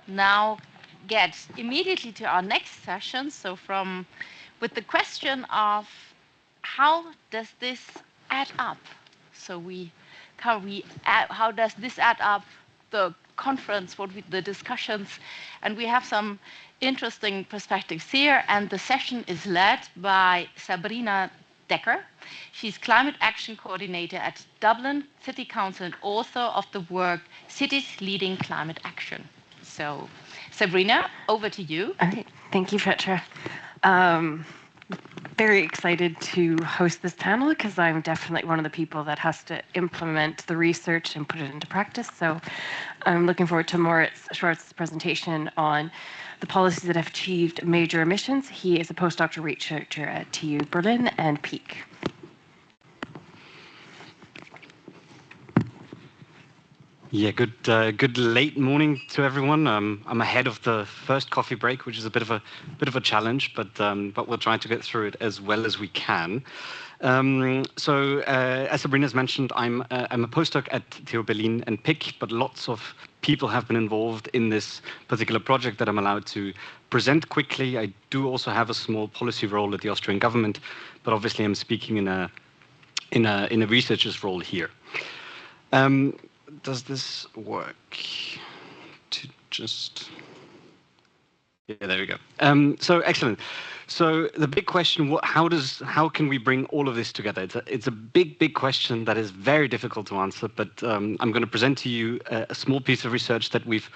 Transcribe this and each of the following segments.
now get immediately to our next session. So with the question of how does this add up? So how does this add up, the conference, the discussions, and we have some interesting perspectives here, and the session is led by Sabrine Dekker. She's Climate Action Coordinator at Dublin City Council and author of the work Cities Leading Climate Action. So, Sabrine, over to you. All right, thank you, Petra. Very excited to host this panel because I'm definitely one of the people that has to implement the research and put it into practice. So I'm looking forward to Moritz Schwarz's presentation on the policies that have achieved major emissions. He is a postdoctoral researcher at TU Berlin and Peak. Yeah, good late morning to everyone. I'm ahead of the first coffee break, which is a bit of a challenge, but we'll try to get through it as well as we can. So as Sabrine has mentioned, I'm a postdoc at TU Berlin and PIC, but lots of people have been involved in this particular project that I'm allowed to present quickly. I do also have a small policy role at the Austrian government, but obviously I'm speaking in a researcher's role here. Does this work? To just... Yeah, there we go. So excellent. So the big question: how can we bring all of this together? It's a big question that is very difficult to answer. But I'm going to present to you a small piece of research that we've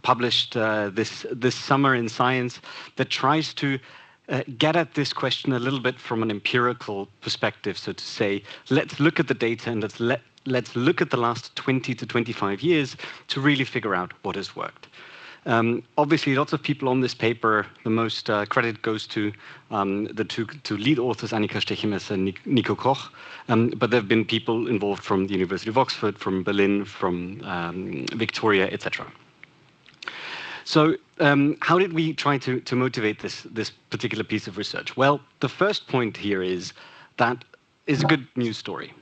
published this summer in Science that tries to get at this question a little bit from an empirical perspective. So to say, let's look at the data and let's look at the last 20 to 25 years to really figure out what has worked. Obviously, lots of people on this paper, the most credit goes to the two lead authors, Annika Stechemes and Nico Koch, but there have been people involved from the University of Oxford, from Berlin, from Victoria, etc. So how did we try to motivate this particular piece of research? Well, the first point here is that it's a good news story.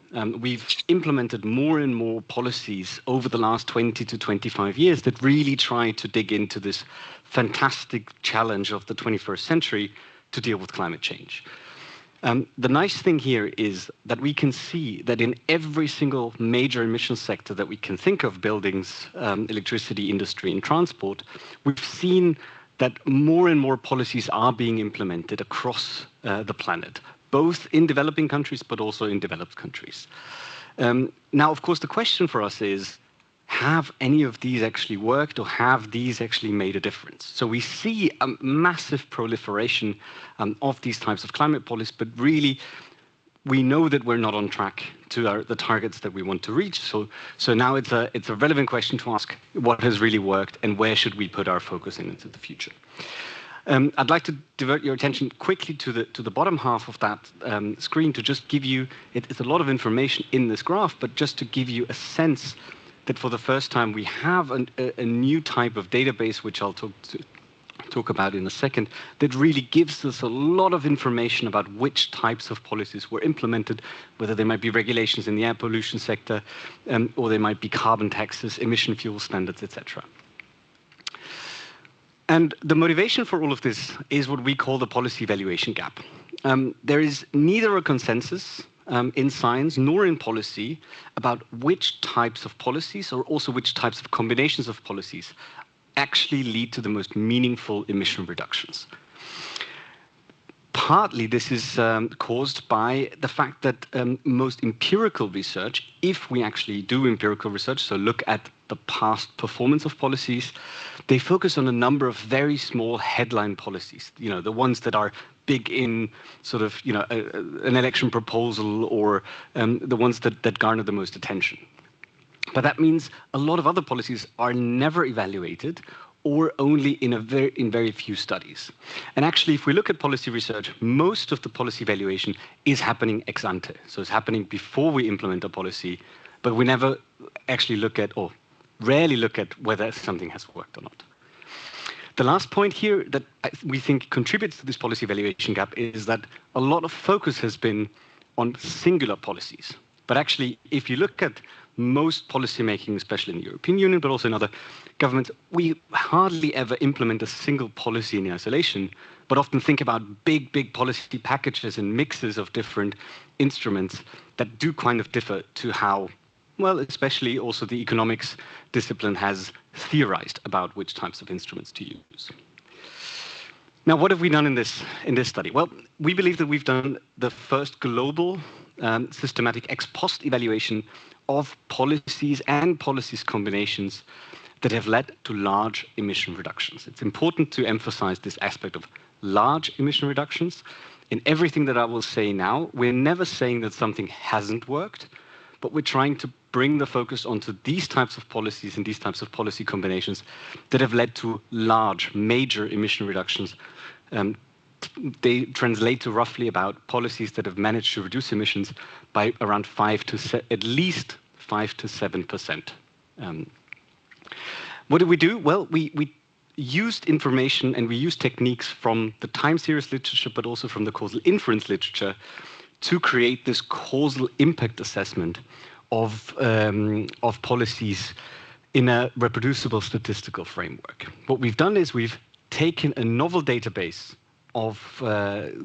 We've implemented more and more policies over the last 20 to 25 years that really try to dig into this fantastic challenge of the 21st century to deal with climate change. The nice thing here is that we can see that in every single major emission sector that we can think of, buildings, electricity, industry, and transport, we've seen that more and more policies are being implemented across the planet, both in developing countries, but also in developed countries. Now, of course, the question for us is, have any of these actually worked, or have these actually made a difference? So we see a massive proliferation of these types of climate policies, but really, we know that we're not on track to the targets that we want to reach. So now it's a relevant question to ask what has really worked and where should we put our focus into the future. I'd like to divert your attention quickly to the bottom half of that screen to just give you, it's a lot of information in this graph, but just to give you a sense that for the first time we have a new type of database, which I'll talk about in a second, that really gives us a lot of information about which types of policies were implemented, whether they might be regulations in the air pollution sector, or they might be carbon taxes, emission fuel standards, etc. And the motivation for all of this is what we call the policy valuation gap. There is neither a consensus in science nor in policy about which types of policies, or also which types of combinations of policies, actually lead to the most meaningful emission reductions. Partly this is caused by the fact that most empirical research, if we actually do empirical research, so look at the past performance of policies, they focus on a number of very small headline policies, the ones that are big in sort of, an election proposal, or the ones that garner the most attention. But that means a lot of other policies are never evaluated, or only in very few studies. And actually, if we look at policy research, most of the policy evaluation is happening ex ante. So it's happening before we implement a policy, but we never actually look at, or rarely look at, whether something has worked or not. The last point here that we think contributes to this policy evaluation gap is that a lot of focus has been on singular policies. But actually, if you look at most policymaking, especially in the European Union, but also in other governments, we hardly ever implement a single policy in isolation, but often think about big, big policy packages and mixes of different instruments that do kind of differ to how, well, especially also the economics discipline has theorized about which types of instruments to use. Now, what have we done in this study? Well, we believe that we've done the first global systematic ex post evaluation of policies and policies combinations that have led to large emission reductions. It's important to emphasize this aspect of large emission reductions. In everything that I will say now, we're never saying that something hasn't worked, but we're trying to bring the focus onto these types of policies and these types of policy combinations that have led to large, major emission reductions. They translate to roughly about policies that have managed to reduce emissions by around at least 5 to 7%. What did we do? Well, we used information and we used techniques from the time series literature, but also from the causal inference literature to create this causal impact assessment of policies in a reproducible statistical framework. What we've done is we've taken a novel database of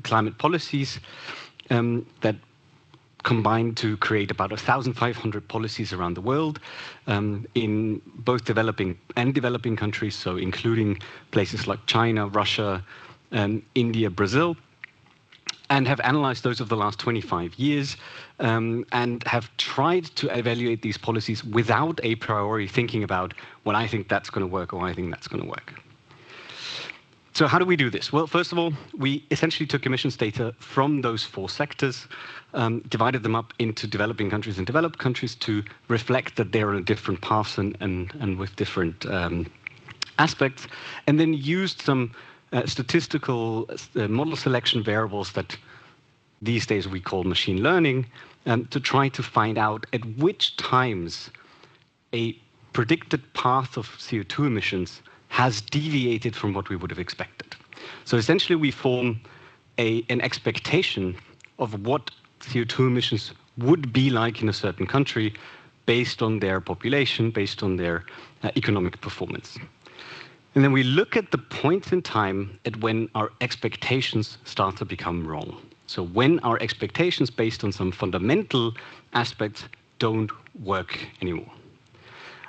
climate policies that combined to create about 1,500 policies around the world in both developing and developing countries, so including places like China, Russia, India, Brazil, and have analyzed those over the last 25 years and have tried to evaluate these policies without a priori thinking about, well, I think that's going to work or I think that's going to work. So how do we do this? Well, first of all, we essentially took emissions data from those 4 sectors, divided them up into developing countries and developed countries to reflect that they're on different paths and with different aspects, and then used some statistical model selection variables that these days we call machine learning to try to find out at which times a predicted path of CO2 emissions has deviated from what we would have expected. So essentially we form an expectation of what CO2 emissions would be like in a certain country based on their population, based on their economic performance. And then we look at the points in time at when our expectations start to become wrong. So when our expectations based on some fundamental aspects don't work anymore.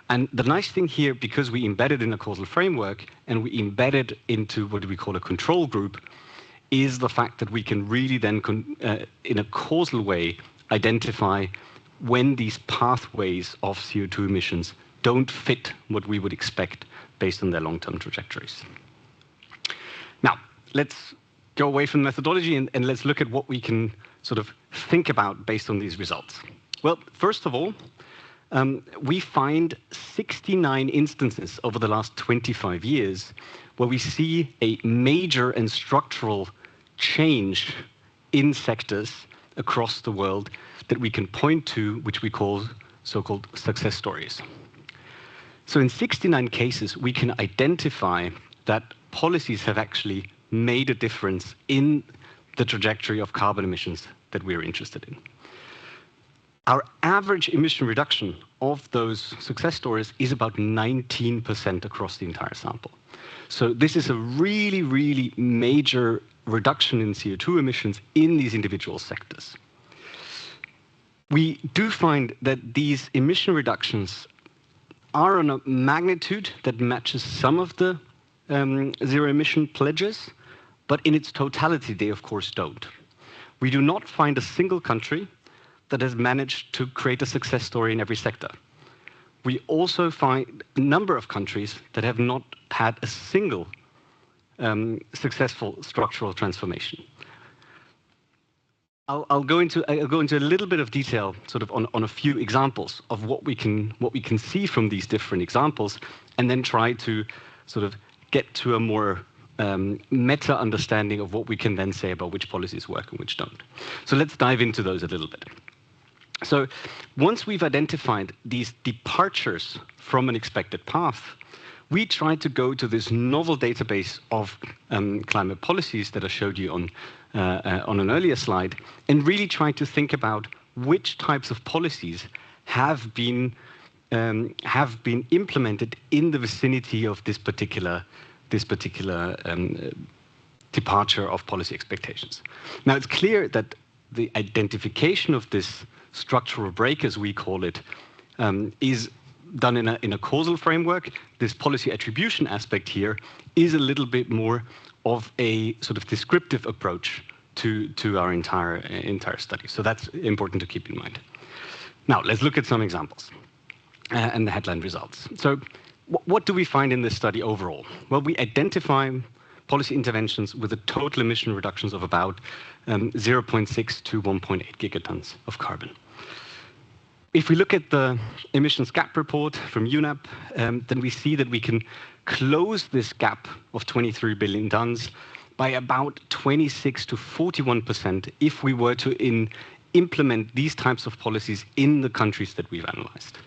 And the nice thing here, because we embedded in a causal framework and we embedded into what we call a control group, is the fact that we can really then, in a causal way, identify when these pathways of CO2 emissions don't fit what we would expect based on their long-term trajectories. Now, let's go away from methodology and let's look at what we can sort of think about based on these results. Well, first of all, we find 69 instances over the last 25 years where we see a major and structural change in sectors across the world that we can point to, which we call so-called success stories. So in 69 cases, we can identify that policies have actually made a difference in the trajectory of carbon emissions that we're interested in. Our average emission reduction of those success stories is about 19% across the entire sample. So this is a really, really major reduction in CO2 emissions in these individual sectors. We do find that these emission reductions are on a magnitude that matches some of the zero emission pledges, but in its totality, they of course don't. We do not find a single country that has managed to create a success story in every sector. We also find a number of countries that have not had a single successful structural transformation. I'll go into a little bit of detail, sort of on a few examples of what we can see from these different examples, and then try to sort of get to a more meta understanding of what we can then say about which policies work and which don't. So let's dive into those a little bit. So once we've identified these departures from an expected path, we try to go to this novel database of climate policies that I showed you on an earlier slide, and really try to think about which types of policies have been implemented in the vicinity of this particular departure of policy expectations. Now, it's clear that the identification of this structural break, as we call it, is done in a causal framework. This policy attribution aspect here is a little bit more of a sort of descriptive approach to our entire study. So that's important to keep in mind. Now, let's look at some examples and the headline results. So what do we find in this study overall? Well, we identify policy interventions with a total emission reductions of about 0.6 to 1.8 gigatons of carbon. If we look at the emissions gap report from UNEP, then we see that we can close this gap of 23 billion tons by about 26 to 41% if we were to implement these types of policies in the countries that we've analyzed.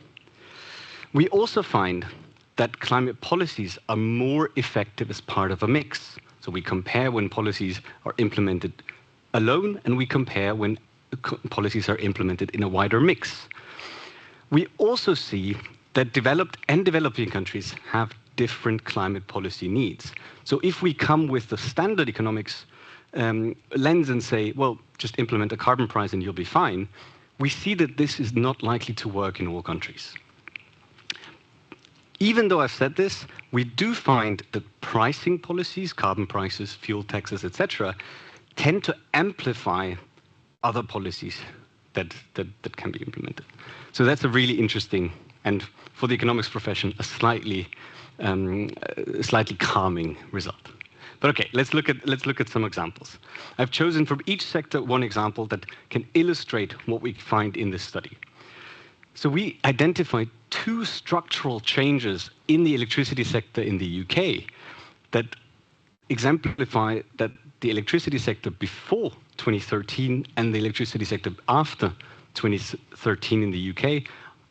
We also find that climate policies are more effective as part of a mix. So we compare when policies are implemented alone, and we compare when policies are implemented in a wider mix. We also see that developed and developing countries have different climate policy needs. So if we come with the standard economics lens and say, well, just implement a carbon price and you'll be fine, we see that this is not likely to work in all countries. Even though I've said this, we do find that pricing policies, carbon prices, fuel taxes, etc., tend to amplify other policies that can be implemented. So that's a really interesting, and for the economics profession, a slightly calming result. But okay, let's look at some examples. I've chosen from each sector one example that can illustrate what we find in this study. So we identified two structural changes in the electricity sector in the UK that exemplify that the electricity sector before 2013 and the electricity sector after 2013 in the UK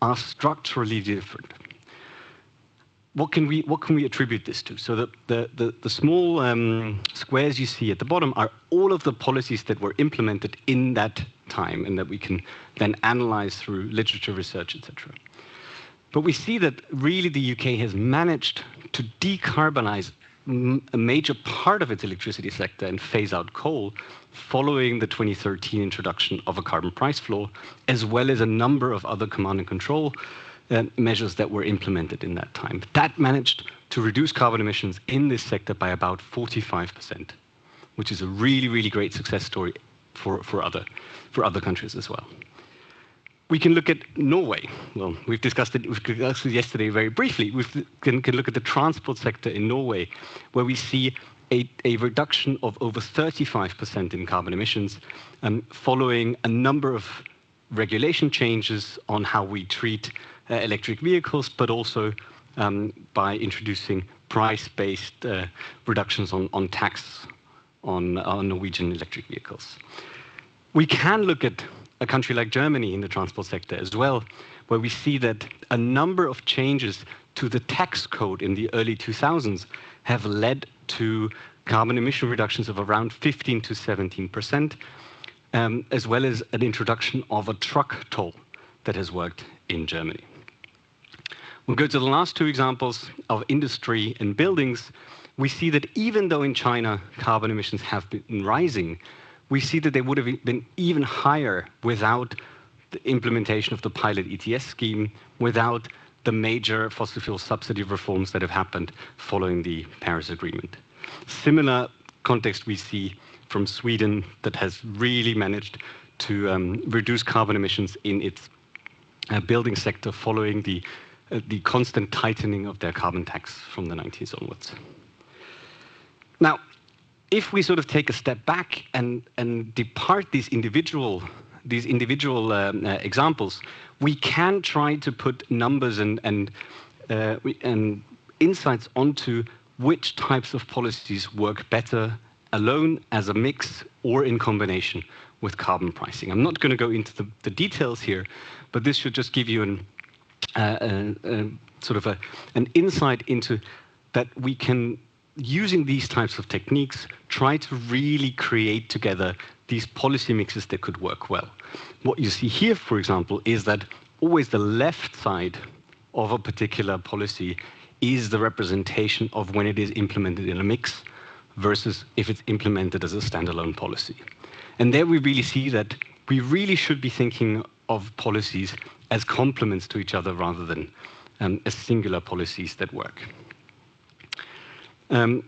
are structurally different. What can we attribute this to? So the small squares you see at the bottom are all of the policies that were implemented in that time and that we can then analyze through literature research, etc. But we see that really the UK has managed to decarbonize a major part of its electricity sector and phase out coal following the 2013 introduction of a carbon price floor, as well as a number of other command and control measures that were implemented in that time. That managed to reduce carbon emissions in this sector by about 45%, which is a really, really great success story for other countries as well. We can look at Norway. Well, we discussed it yesterday very briefly. We can look at the transport sector in Norway, where we see a reduction of over 35% in carbon emissions following a number of regulation changes on how we treat electric vehicles, but also by introducing price-based reductions on tax on Norwegian electric vehicles. We can look at a country like Germany in the transport sector as well, where we see that a number of changes to the tax code in the early 2000s have led to carbon emission reductions of around 15 to 17%, as well as an introduction of a truck toll that has worked in Germany. We'll go to the last two examples of industry and buildings. We see that even though in China carbon emissions have been rising, we see that they would have been even higher without the implementation of the pilot ETS scheme, without the major fossil fuel subsidy reforms that have happened following the Paris Agreement. Similar context we see from Sweden that has really managed to reduce carbon emissions in its building sector following the constant tightening of their carbon tax from the 90s onwards. Now, if we sort of take a step back and depart these individual examples, we can try to put numbers and insights onto which types of policies work better alone, as a mix, or in combination with carbon pricing. I'm not going to go into the details here, but this should just give you an insight into that we can, using these types of techniques, try to really create together these policy mixes that could work well. What you see here, for example, is that always the left side of a particular policy is the representation of when it is implemented in a mix versus if it's implemented as a standalone policy. And there we really see that we really should be thinking of policies as complements to each other rather than as singular policies that work. I'll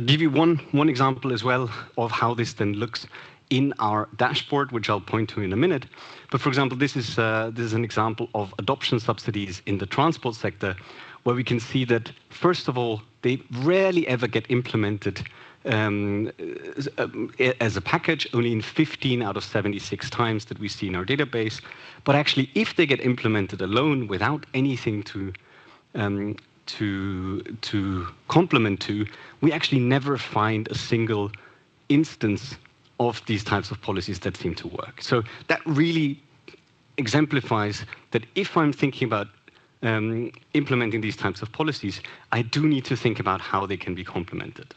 give you one example as well of how this then looks in our dashboard, which I'll point to in a minute. But for example, this is an example of adoption subsidies in the transport sector, where we can see that, first of all, they rarely ever get implemented as a package, only in 15 out of 76 times that we see in our database. But actually, if they get implemented alone without anything to complement to, we actually never find a single instance of these types of policies that seem to work. So that really exemplifies that if I'm thinking about implementing these types of policies, I do need to think about how they can be complemented.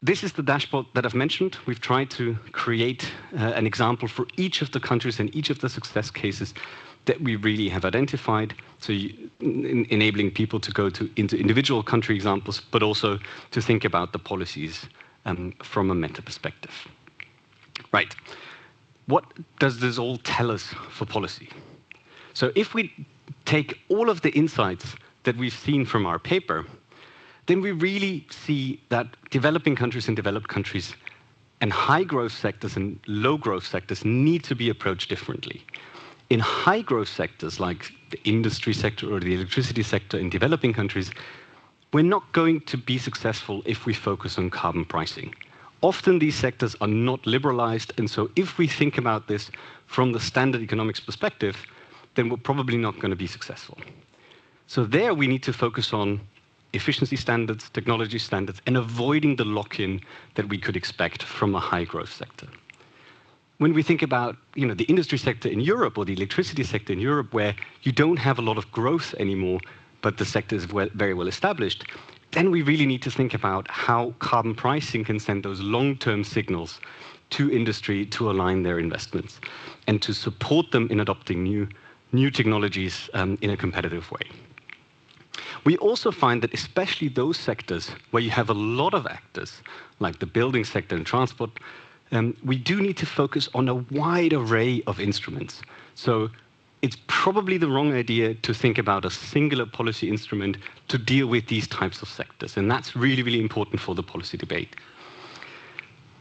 This is the dashboard that I've mentioned. We've tried to create an example for each of the countries and each of the success cases that we really have identified, so enabling people to go into individual country examples, but also to think about the policies from a meta perspective. Right. What does this all tell us for policy? So if we take all of the insights that we've seen from our paper, then we really see that developing countries and developed countries and high growth sectors and low growth sectors need to be approached differently. In high growth sectors like the industry sector or the electricity sector in developing countries, we're not going to be successful if we focus on carbon pricing. Often these sectors are not liberalized, and so if we think about this from the standard economics perspective, then we're probably not going to be successful. So there we need to focus on efficiency standards, technology standards, and avoiding the lock-in that we could expect from a high-growth sector. When we think about the industry sector in Europe or the electricity sector in Europe, where you don't have a lot of growth anymore, but the sector is very well established, then we really need to think about how carbon pricing can send those long-term signals to industry to align their investments and to support them in adopting new technologies in a competitive way. We also find that especially those sectors where you have a lot of actors, like the building sector and transport, we do need to focus on a wide array of instruments. So it's probably the wrong idea to think about a singular policy instrument to deal with these types of sectors. And that's really, really important for the policy debate.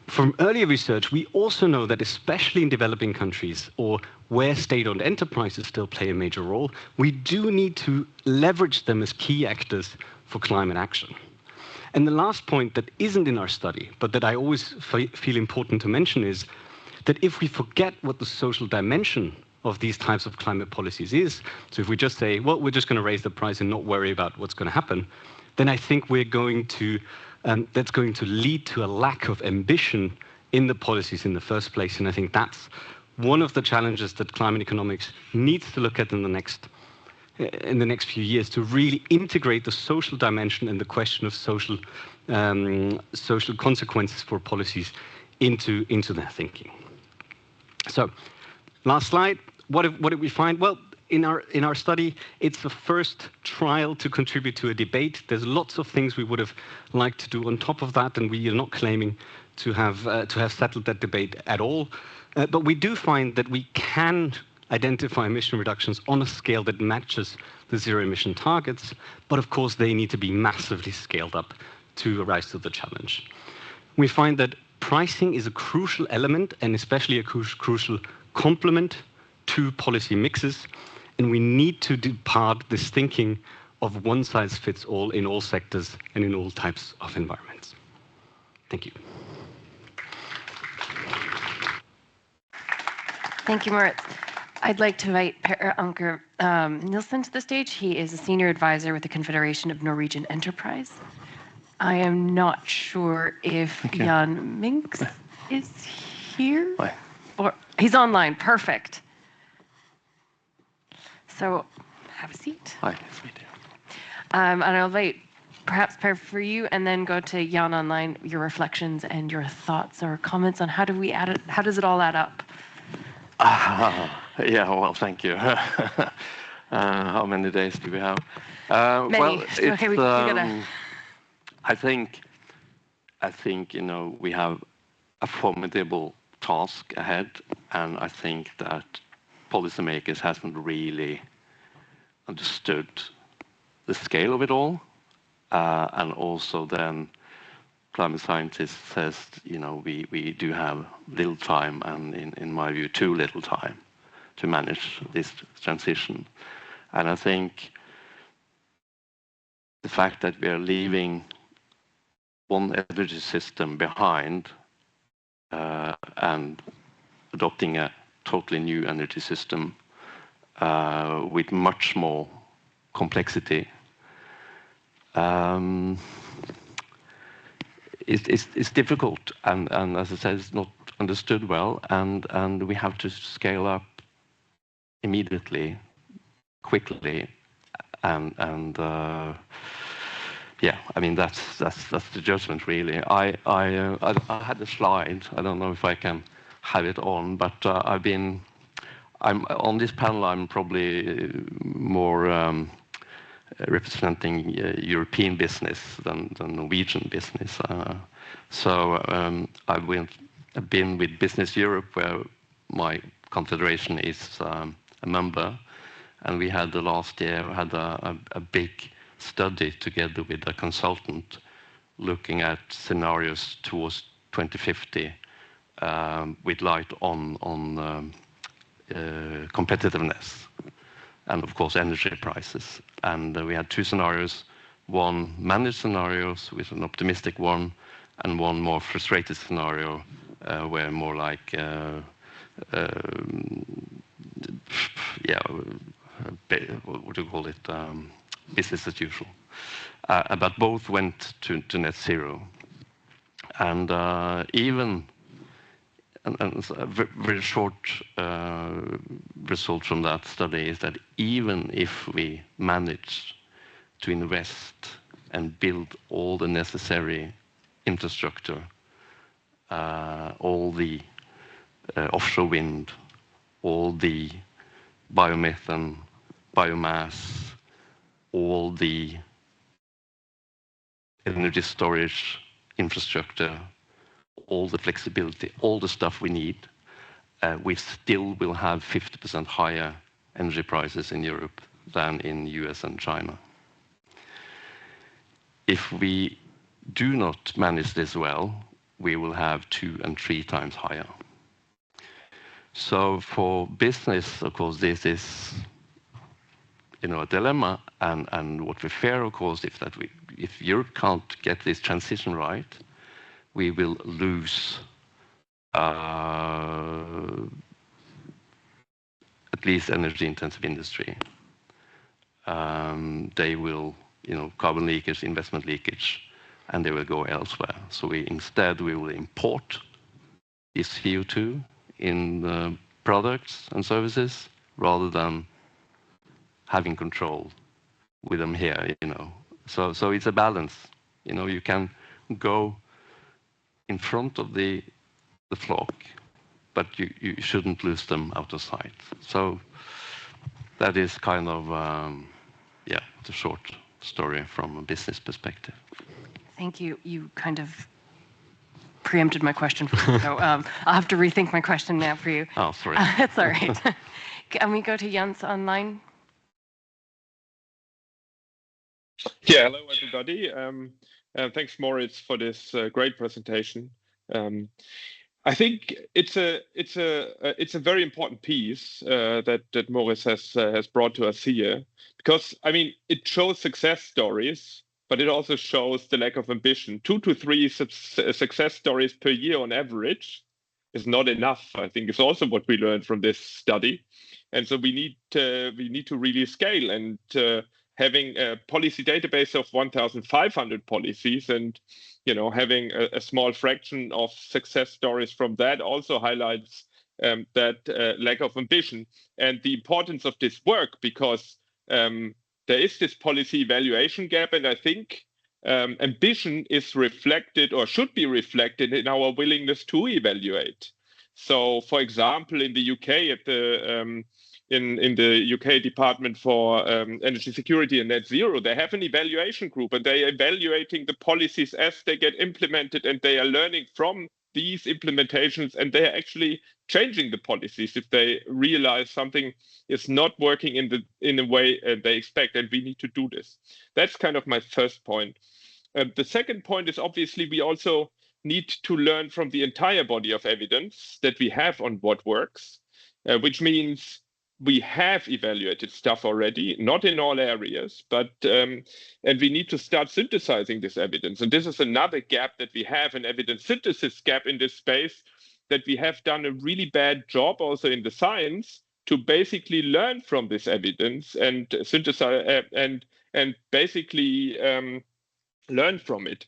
From earlier research, we also know that especially in developing countries or where state-owned enterprises still play a major role, we do need to leverage them as key actors for climate action. And the last point that isn't in our study, but that I always feel important to mention is that if we forget what the social dimension of these types of climate policies is, so if we just say, well, we're just going to raise the price and not worry about what's going to happen, then I think we're going to that's going to lead to a lack of ambition in the policies in the first place. And I think that's one of the challenges that climate economics needs to look at in the next few years, to really integrate the social dimension and the question of social consequences for policies into their thinking. So, last slide. What did we find? Well, in our study, it's the first trial to contribute to a debate. There's lots of things we would have liked to do on top of that, and we are not claiming to have settled that debate at all. But we do find that we can identify emission reductions on a scale that matches the zero-emission targets, but of course they need to be massively scaled up to rise to the challenge. We find that pricing is a crucial element, and especially a crucial complement to policy mixes, and we need to depart this thinking of one size fits all in all sectors and in all types of environments. Thank you. Thank you, Moritz. I'd like to invite Anker Nilssen to the stage. He is a senior advisor with the Confederation of Norwegian Enterprise. I am not sure if Jan Minx is here. Hi. Or he's online. Perfect. So have a seat. Hi, it's me too. And I'll invite perhaps Per for you, and then go to Jan online, your reflections and your thoughts or comments on how does it all add up? Yeah, well, thank you. How many days do we have? Many. Well, Okay, we gotta. I think we have a formidable task ahead, and I think that policymakers haven't really understood the scale of it all, and also then climate scientists says, we do have little time, and in my view, too little time to manage this transition. And I think the fact that we are leaving one energy system behind and adopting a totally new energy system with much more complexity it's difficult, and as I said, it's not understood well, and we have to scale up immediately, quickly, and yeah, I mean that's the judgment really. I had a slide. I don't know if I can have it on, but I'm on this panel. I'm probably more representing European business than Norwegian business. I've been with Business Europe, where my Confederation is a member, and we had last year a big study together with a consultant looking at scenarios towards 2050 with light on competitiveness and of course energy prices. And we had two scenarios, one managed scenarios with an optimistic one, and one more frustrated scenario where more like what do you call it, business as usual. But both went to net zero. And even a very short result from that study is that even if we manage to invest and build all the necessary infrastructure, all the offshore wind, all the biomethane, biomass, all the energy storage infrastructure, all the flexibility, all the stuff we need, we still will have 50% higher energy prices in Europe than in the US and China. If we do not manage this well, we will have 2 and 3 times higher. So for business, of course, this is a dilemma, and what we fear, of course, if Europe can't get this transition right, we will lose at least energy-intensive industry. They will, carbon leakage, investment leakage, and they will go elsewhere. So instead we will import this CO2 in the products and services rather than having control with them here. So it's a balance. You can go in front of the flock, but you shouldn't lose them out of sight. So that is kind of the short story from a business perspective. Thank you. You kind of preempted my question for me, so I'll have to rethink my question now for you. Oh, sorry. That's all right. Can we go to Jens online? Yeah, hello everybody. Thanks, Moritz, for this great presentation. I think it's a very important piece that Moritz has brought to us here, because I mean it shows success stories, but it also shows the lack of ambition. 2 to 3 success stories per year on average is not enough. I think it's also what we learned from this study, and so we need to really scale, and having a policy database of 1,500 policies and having a small fraction of success stories from that also highlights that lack of ambition and the importance of this work, because there is this policy evaluation gap, and I think ambition is reflected or should be reflected in our willingness to evaluate. So, for example, in the UK, at the in the UK Department for Energy Security and Net Zero, they have an evaluation group, and they are evaluating the policies as they get implemented, and they are learning from these implementations, and they are actually changing the policies if they realize something is not working in a way they expect, and we need to do this. That's kind of my first point. The second point is obviously we also need to learn from the entire body of evidence that we have on what works, which means we have evaluated stuff already, not in all areas, but and we need to start synthesizing this evidence. And this is another gap that we have, an evidence synthesis gap in this space, that we have done a really bad job also in the science to basically learn from this evidence and synthesize and basically learn from it.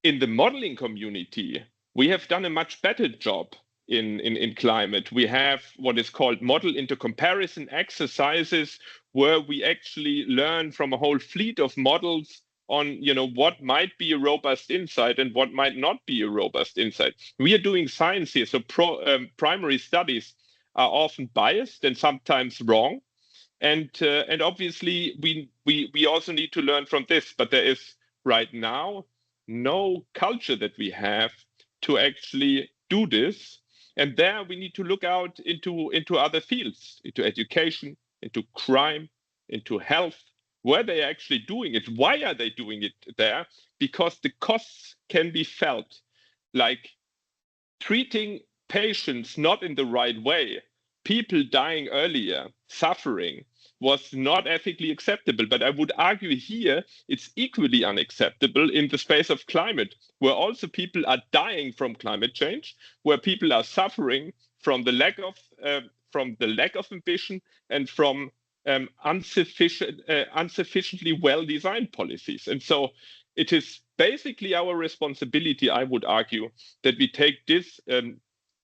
In the modeling community, we have done a much better job in climate. We have what is called model into comparison exercises, where we actually learn from a whole fleet of models on what might be a robust insight and what might not be a robust insight. We are doing science here, so primary studies are often biased and sometimes wrong, and obviously we also need to learn from this. But there is right now no culture that we have to actually do this. And there we need to look out into other fields, into education, into crime, into health, where they are actually doing it. Why are they doing it there? Because the costs can be felt, like treating patients not in the right way, people dying earlier, suffering, was not ethically acceptable. But I would argue here it's equally unacceptable in the space of climate, where also people are dying from climate change, where people are suffering from the lack of ambition and from insufficiently well-designed policies. And so it is basically our responsibility, I would argue, that we take this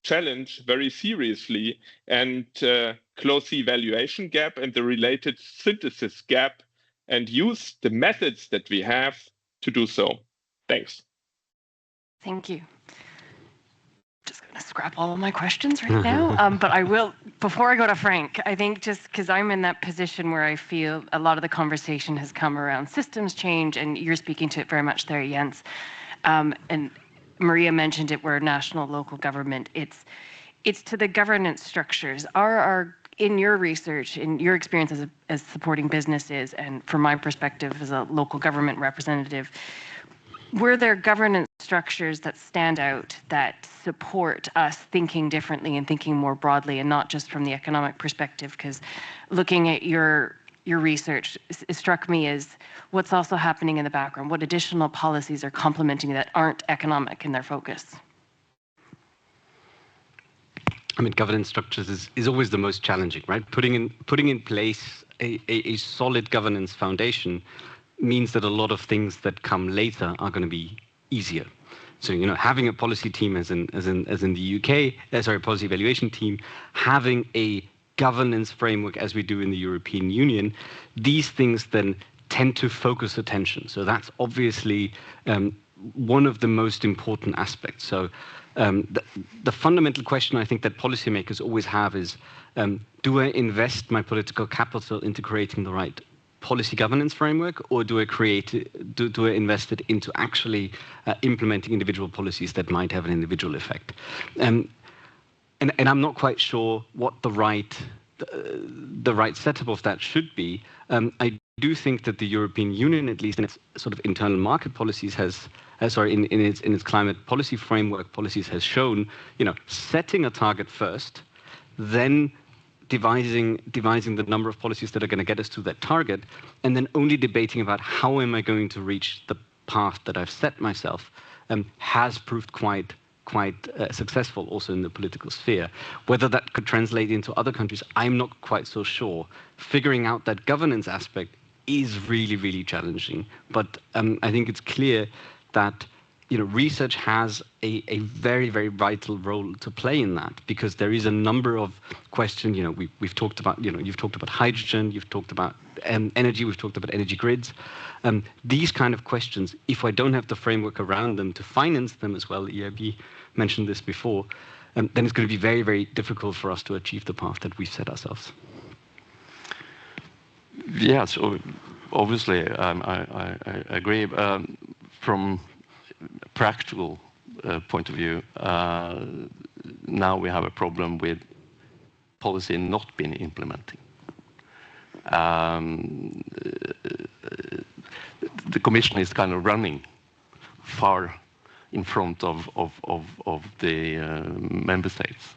challenge very seriously and close the evaluation gap and the related synthesis gap and use the methods that we have to do so. Thanks. Thank you. Just going to scrap all of my questions right now. But I will, before I go to Frank, I think just because I'm in that position where I feel a lot of the conversation has come around systems change, and you're speaking to it very much there, Jens. And Maria mentioned it, we're national, local government. It's to the governance structures. In your research, in your experience as supporting businesses, and from my perspective as a local government representative, were there governance structures that stand out that support us thinking differently and thinking more broadly, and not just from the economic perspective? Because looking at your research, it struck me as what's also happening in the background, what additional policies are complementing that aren't economic in their focus? I mean, governance structures is always the most challenging, right? Putting in place a solid governance foundation means that a lot of things that come later are going to be easier. So, having a policy team as in the UK, policy evaluation team, having a governance framework as we do in the European Union, these things then tend to focus attention. So that's obviously one of the most important aspects. So the fundamental question I think that policymakers always have is, do I invest my political capital into creating the right policy governance framework, or do I invest it into actually implementing individual policies that might have an individual effect? And I'm not quite sure what the right setup of that should be. I do think that the European Union, at least in its sort of internal market policies, in its climate policy framework policies, has shown, setting a target first, then devising the number of policies that are going to get us to that target, and then only debating about how am I going to reach the path that I've set myself, has proved quite successful also in the political sphere. Whether that could translate into other countries, I'm not quite so sure. Figuring out that governance aspect is really, really challenging. But I think it's clear that research has a very, very vital role to play in that, because there is a number of questions. We've talked about, you've talked about hydrogen, you've talked about energy, we've talked about energy grids. These kind of questions, if I don't have the framework around them to finance them as well, EIB mentioned this before, then it's going to be very, very difficult for us to achieve the path that we set ourselves. Yeah, so obviously I agree. From a practical point of view, now we have a problem with policy not being implementing. The Commission is kind of running far in front of the member states,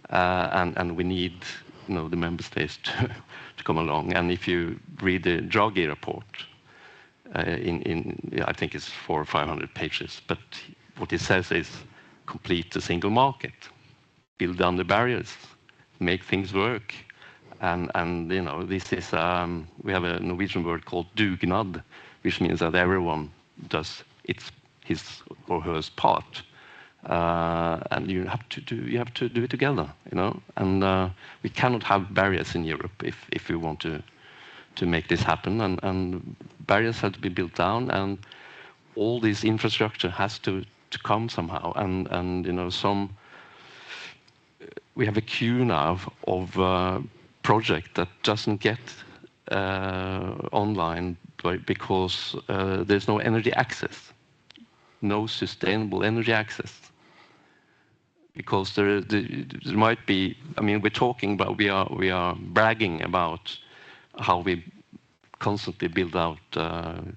and we need the member states to come along. And if you read the Draghi report, I think it's 400 or 500 pages, but what it says is complete the single market, build down the barriers, make things work. And this is, we have a Norwegian word called dugnad, which means that everyone does his or her part. And you have to do it together, And we cannot have barriers in Europe if we want to make this happen. And barriers have to be built down, and all this infrastructure has to come somehow. And we have a queue now of project that doesn't get online because there's no energy access, no sustainable energy access. Because there might be, we're talking about, we are bragging about how we constantly build out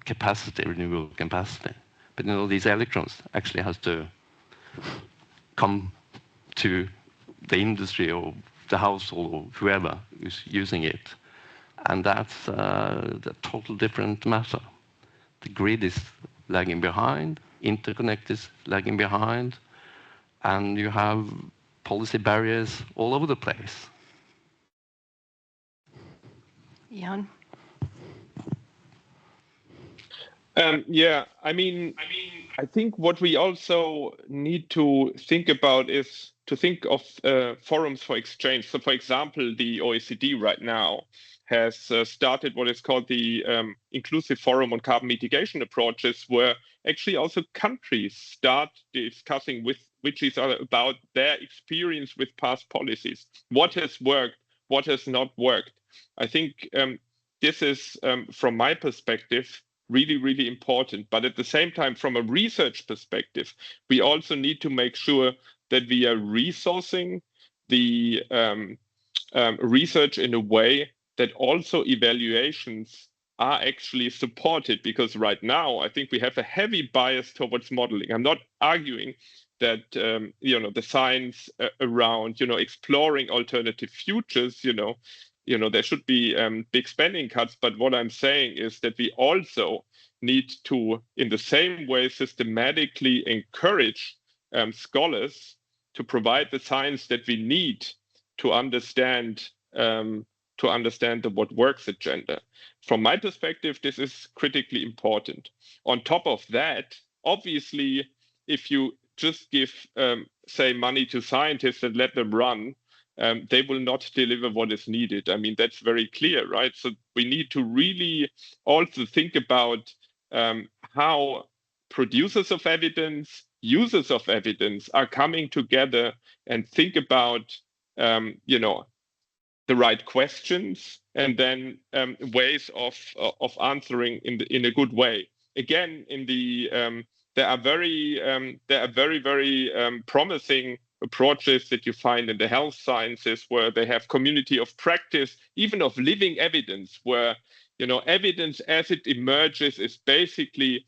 capacity, renewable capacity. But these electrons actually has to come to the industry or the household or whoever is using it. And that's a total different matter. The grid is lagging behind, interconnect is lagging behind, and you have policy barriers all over the place. Jan? Yeah, I think what we also need to think about is to think of forums for exchange. So, for example, the OECD right now has started what is called the Inclusive Forum on Carbon Mitigation Approaches, where actually also countries start discussing with each other about their experience with past policies. What has worked, what has not worked. I think this is, from my perspective, really, really important. But at the same time, from a research perspective, we also need to make sure that we are resourcing the research in a way that also evaluations are actually supported. Because right now, I think we have a heavy bias towards modeling. I'm not arguing that the science around exploring alternative futures, there should be big spending cuts. But what I'm saying is that we also need to, in the same way, systematically encourage scholars to provide the science that we need to understand the what works agenda. From my perspective, this is critically important. On top of that, obviously, if you just give, say, money to scientists and let them run, they will not deliver what is needed. That's very clear, right? So we need to really also think about how producers of evidence, users of evidence are coming together and think about, the right questions and then ways of answering in a good way. Again, there are very promising approaches that you find in the health sciences, where they have community of practice, even of living evidence, where evidence as it emerges is basically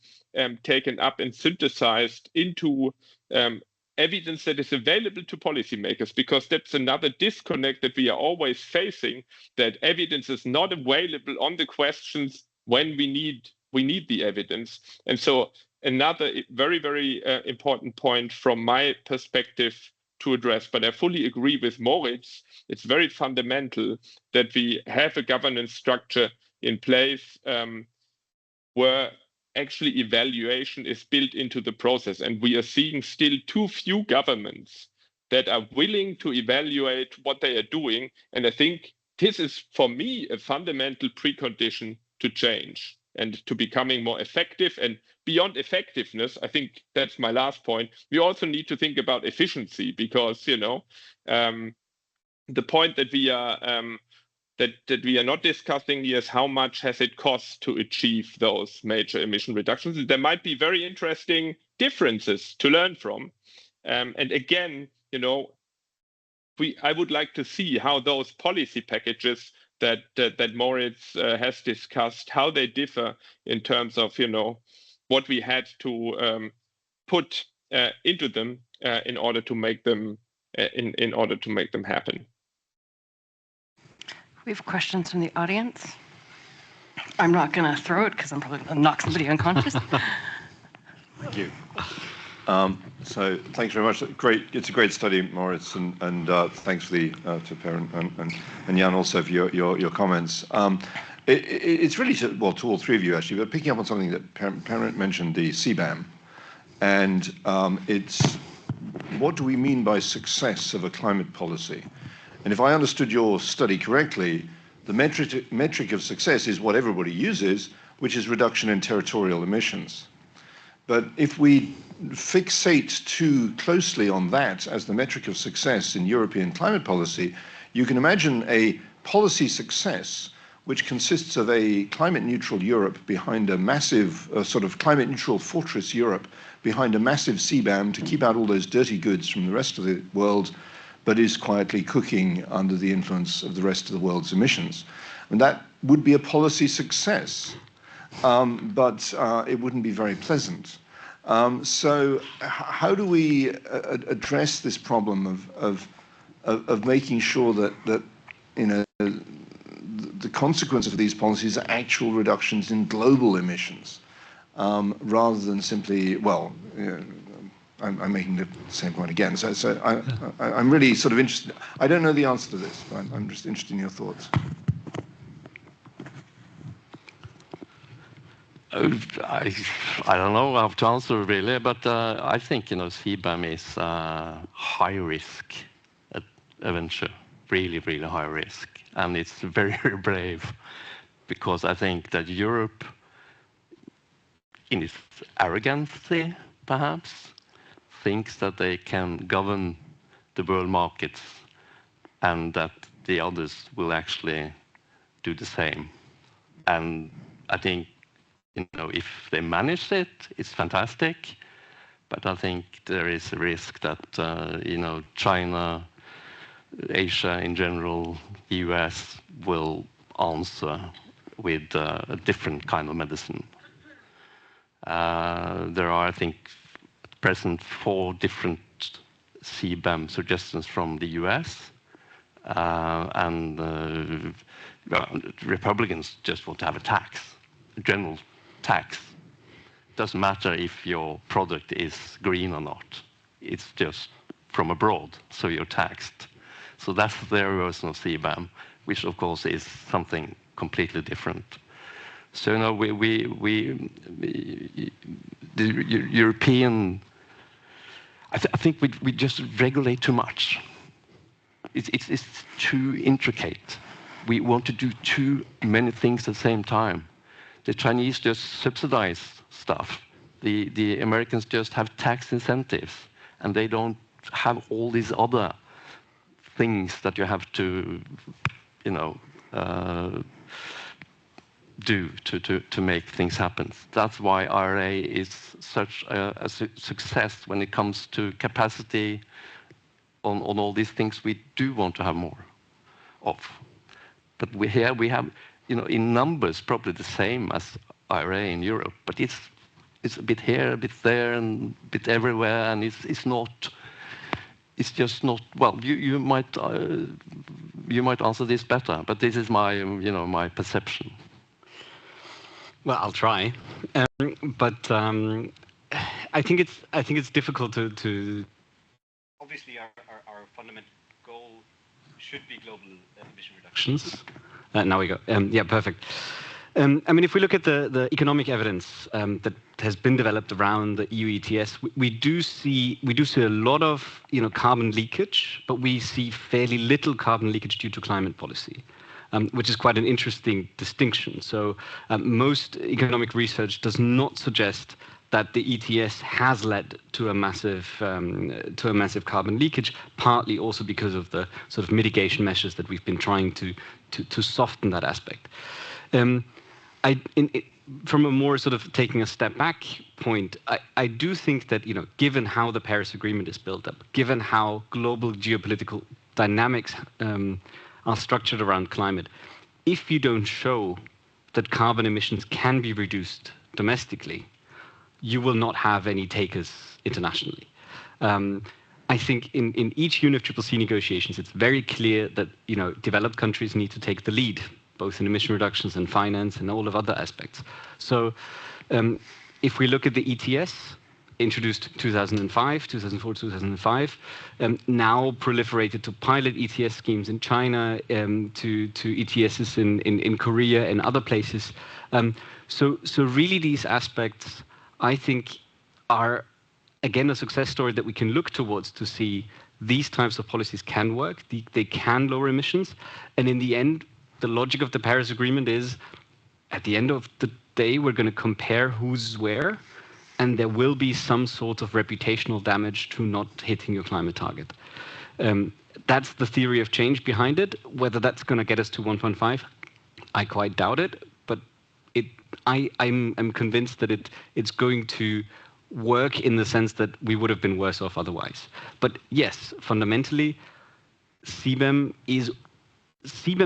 taken up and synthesized into evidence that is available to policymakers, because that's another disconnect that we are always facing, that evidence is not available on the questions when we need the evidence. And so another very, very important point from my perspective to address, but I fully agree with Moritz, it's very fundamental that we have a governance structure in place where actually evaluation is built into the process. And we are seeing still too few governments that are willing to evaluate what they are doing. And I think this is, for me, a fundamental precondition to change. and to becoming more effective. And beyond effectiveness, I think that's my last point, we also need to think about efficiency, because, you know, the point that we are that we are not discussing here is how much has it cost to achieve those major emission reductions. There might be very interesting differences to learn from. And again, you know, I would like to see how those policy packages that Moritz has discussed, how they differ in terms of, you know, what we had to put into them in order to make them in order to make them happen. We have questions from the audience. I'm not going to throw it because I'm probably going to knock somebody unconscious. Thank you. So thanks very much. Great, it's a great study, Moritz, and thanks for the to Per and Jan also for your comments. It's really to all three of you actually, but picking up on something that Per mentioned, the CBAM, and it's what do we mean by success of a climate policy? And if I understood your study correctly, the metric of success is what everybody uses, which is reduction in territorial emissions. But if we fixate too closely on that as the metric of success in European climate policy, you can imagine a policy success which consists of a climate neutral Europe behind a massive sort of climate neutral fortress Europe behind a massive CBAM to keep out all those dirty goods from the rest of the world, but is quietly cooking under the influence of the rest of the world's emissions. And that would be a policy success, but it wouldn't be very pleasant. So how do we address this problem of making sure that you know, the consequence of these policies are actual reductions in global emissions, rather than simply, well, you know, I'm making the same point again. So I'm really sort of interested. I don't know the answer to this, but I'm just interested in your thoughts. I don't know how to answer really, but I think, you know, CBAM is high risk adventure, really, really high risk, and it's very, very brave, because I think that Europe, in its arrogancy, perhaps, thinks that they can govern the world markets and that the others will actually do the same. And I think, you know, if they manage it, it's fantastic. But I think there is a risk that, you know, China, Asia in general, the US will answer with a different kind of medicine. There are, I think, at present 4 different CBAM suggestions from the US. And Republicans just want to have a tax, a general tax. Doesn't matter if your product is green or not. It's just from abroad, so you're taxed. So that's their version of CBAM, which of course is something completely different. So, you know, the European, I think we just regulate too much. It's too intricate. We want to do too many things at the same time. The Chinese just subsidize stuff. The Americans just have tax incentives, and they don't have all these other things that you have to, you know, do to make things happen. That's why IRA is such a success when it comes to capacity on all these things we do want to have more of. But here we have, you know, in numbers probably the same as IRA in Europe, but it's a bit here, a bit there, and a bit everywhere, and it's not. It's just not. Well, you might answer this better, but this is my, you know, my perception. Well, I'll try, but I think it's difficult to. Obviously, our fundamental goal should be global emission reductions. Now we go. Yeah, perfect. I mean, if we look at the economic evidence that has been developed around the EU ETS, we do see a lot of, you know, carbon leakage, but we see fairly little carbon leakage due to climate policy. which is quite an interesting distinction. So most economic research does not suggest that the ETS has led to a massive carbon leakage, partly also because of the sort of mitigation measures that we've been trying to soften that aspect. From a more sort of taking a step back point, I do think that, you know, given how the Paris Agreement is built up, given how global geopolitical dynamics are structured around climate, if you don't show that carbon emissions can be reduced domestically, you will not have any takers internationally. I think in each UNFCCC negotiations, it's very clear that, you know, developed countries need to take the lead, both in emission reductions and finance and all of other aspects. So if we look at the ETS, introduced 2005, 2004, 2005, now proliferated to pilot ETS schemes in China, to ETSs in Korea and other places. So really these aspects, I think, are, again, a success story that we can look towards to see these types of policies can work, they can lower emissions, and in the end, the logic of the Paris Agreement is, at the end of the day, we're going to compare who's where, and there will be some sort of reputational damage to not hitting your climate target. That's the theory of change behind it. Whether that's going to get us to 1.5, I quite doubt it, but I'm convinced that it's going to work in the sense that we would have been worse off otherwise. But yes, fundamentally, CBAM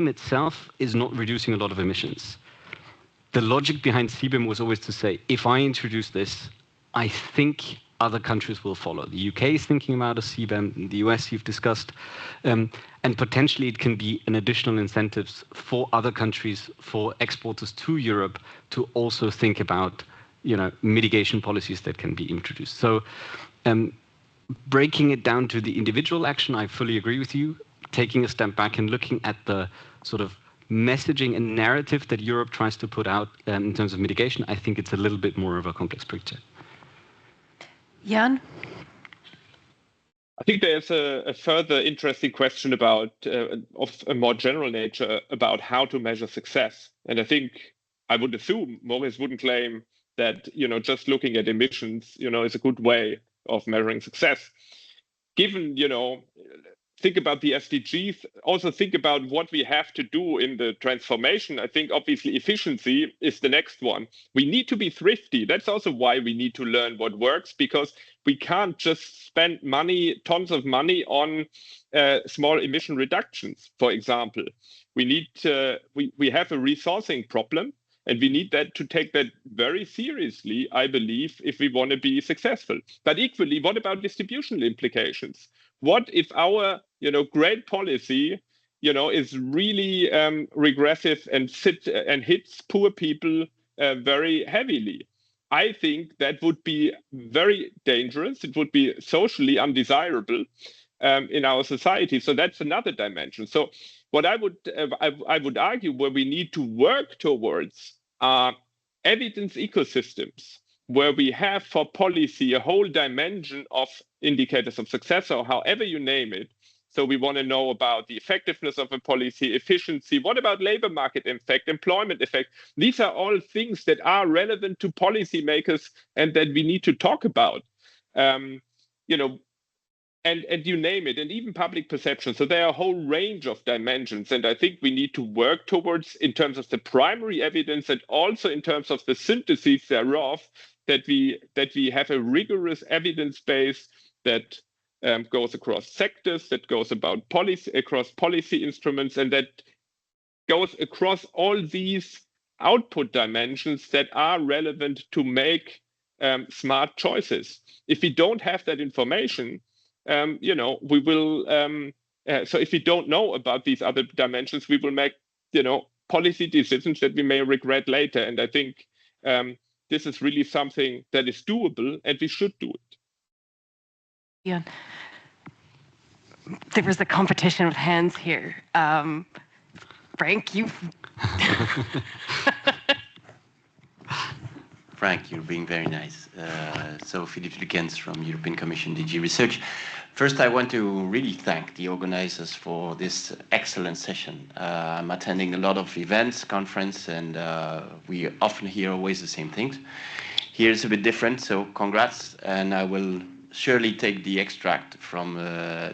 itself is not reducing a lot of emissions. The logic behind CBAM was always to say, if I introduce this, I think other countries will follow. The UK is thinking about a CBAM, the US you've discussed, and potentially it can be an additional incentives for other countries, for exporters to Europe to also think about, you know, mitigation policies that can be introduced. So breaking it down to the individual action, I fully agree with you. Taking a step back and looking at the sort of messaging and narrative that Europe tries to put out in terms of mitigation, I think it's a little bit more of a complex picture. Jan? I think there's a further interesting question about, of a more general nature, about how to measure success. And I think I would assume Moritz wouldn't claim that, you know, just looking at emissions, you know, is a good way of measuring success. Given, you know, think about the SDGs, also think about what we have to do in the transformation. I think obviously efficiency is the next one. We need to be thrifty. That's also why we need to learn what works, because we can't just spend money, tons of money on small emission reductions, for example. We need to, we have a resourcing problem, and we need that to take that very seriously, I believe, if we want to be successful. But equally, what about distributional implications? What if our, you know, great policy, you know, is really regressive and hits poor people very heavily? I think that would be very dangerous. It would be socially undesirable in our society. So that's another dimension. So what I would argue where we need to work towards are evidence ecosystems, where we have for policy a whole dimension of indicators of success, or however you name it. So we want to know about the effectiveness of a policy, efficiency. What about labor market effect, employment effect? These are all things that are relevant to policymakers and that we need to talk about. You know, and you name it, and even public perception. So there are a whole range of dimensions, and I think we need to work towards, in terms of the primary evidence and also in terms of the synthesis thereof, that we have a rigorous evidence base that goes across sectors, that goes about policy, across policy instruments, and that goes across all these output dimensions that are relevant to make smart choices. If we don't have that information, you know, we will. So if we don't know about these other dimensions, we will make, you know, policy decisions that we may regret later. And I think this is really something that is doable, and we should do it. Yeah. There was a competition with hands here. Frank, you. Frank, you're being very nice. So Philippe Lukens from European Commission DG Research. First, I want to really thank the organizers for this excellent session. I'm attending a lot of events, conference, and we often hear always the same things. Here it's a bit different, so congrats, and I will surely take the extract from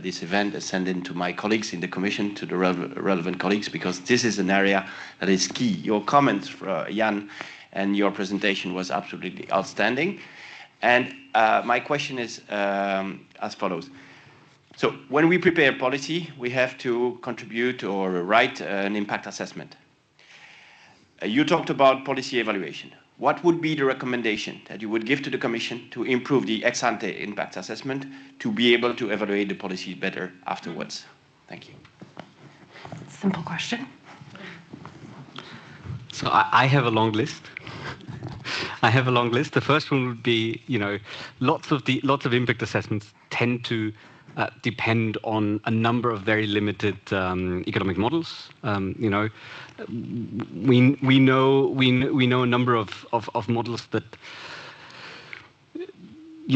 this event and send it to my colleagues in the Commission, to the relevant colleagues, because this is an area that is key. Your comments, Jan, and your presentation was absolutely outstanding. And my question is as follows. So when we prepare policy, we have to contribute or write an impact assessment. You talked about policy evaluation. What would be the recommendation that you would give to the Commission to improve the ex-ante impact assessment to be able to evaluate the policy better afterwards? Thank you. Simple question. So I have a long list. I have a long list. The first one would be, lots of impact assessments tend to depend on a number of very limited economic models. We know a number of models that